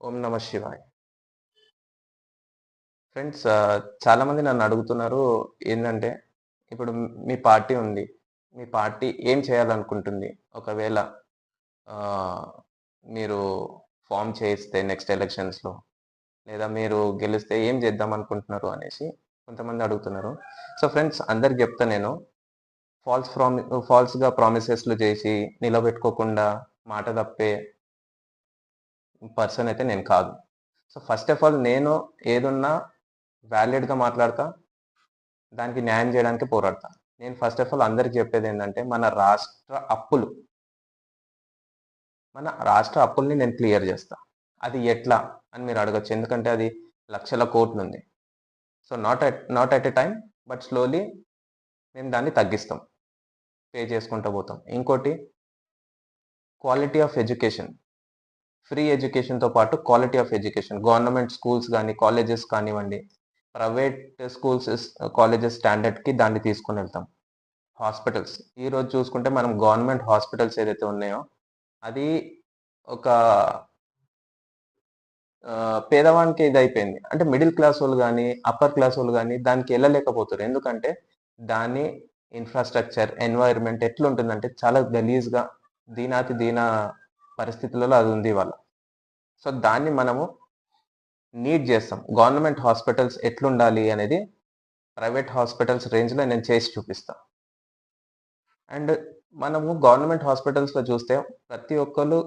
ఓం నమ శివాయ. ఫ్రెండ్స్, చాలామంది నన్ను అడుగుతున్నారు ఏందంటే, ఇప్పుడు మీ పార్టీ ఉంది. మీ పార్టీ ఏం చేయాలనుకుంటుంది? ఒకవేళ ఆహ్, మీరు ఫార్మ్ చేస్తే నెక్స్ట్ ఎలక్షన్స్‌లో లేదా మీరు గెలిస్తే ఏం చేద్దాం అనుకుంటున్నారు అనేసి కొంతమంది అడుగుతున్నారు. సో ఫ్రెండ్స్, అందరికి చెప్తా నేను ఫాల్స్‌గా ప్రామిసెస్‌లు చేసి నిలబెట్టుకోకుండా మాట తప్పే పర్సన్ అయితే నేను కాదు. సో ఫస్ట్ ఆఫ్ ఆల్ నేను ఏదున్నా వాలిడ్‌గా మాట్లాడతా. దానికి న్యాయం జేయడానికి పోరాడతా. నేను ఫస్ట్ ఆఫ్ ఆల్ అందరికి చెప్పేదేందంటే, మన రాష్ట్ర అప్పుల్ని నేను క్లియర్ జేస్తా. అది ఎట్లా అని మీరు అడగొచ్చు. ఎందుకంటే అది లక్షల కోట్లుంది. So, not at a time, but slowly మేము దాన్ని తగ్గిస్తాం. పే చేసుకుంటూ పోతాం. ఇంకోటి, క్వాలిటీ ఆఫ్ ఎడ్యుకేషన్. ఫ్రీ ఎడ్యుకేషన్‌తో పాటు quality of education. Government schools గాని, కాలేజెస్ కానివ్వండి, ప్రైవేట్ కాలేజెస్ స్టాండర్డ్‌కి దాన్ని తీసుకొనెళ్తాం. హాస్పిటల్స్. ఈరోజు చూసుకుంటే మనం గవర్నమెంట్ హాస్పిటల్స్ ఏదైతే ఉన్నాయో, అది ఒక పేదవానికి ఇదైపోయింది. అంటే మిడిల్ క్లాసోళ్ళు గాని, అప్పర్ క్లాసోళ్ళు గాని దానికి ఎళ్ళలేకపోతుర్రు. ఎందుకంటే దాని ఇన్‌ఫ్రాస్ట్రక్చర్, ఎన్వైర్న్‌మెంట్ ఎట్లుంటుందంటే చాలా గలీజ్‌గా దీనాతి దీన పరిస్థితులలో అది ఉంది ఇవాళ. సో, దాన్ని మనము నీట్ జేస్తాం. గవర్నమెంట్ హాస్పిటల్స్ ఎట్లుండాలి అనేది ప్రైవేట్ హాస్పిటల్స్ రేంజ్‌లో నేను చేసి చూపిస్తా. అండ్ మనము గవర్నమెంట్ హాస్పిటల్స్‌లో చూస్తే ప్రతి ఒక్కళ్ళు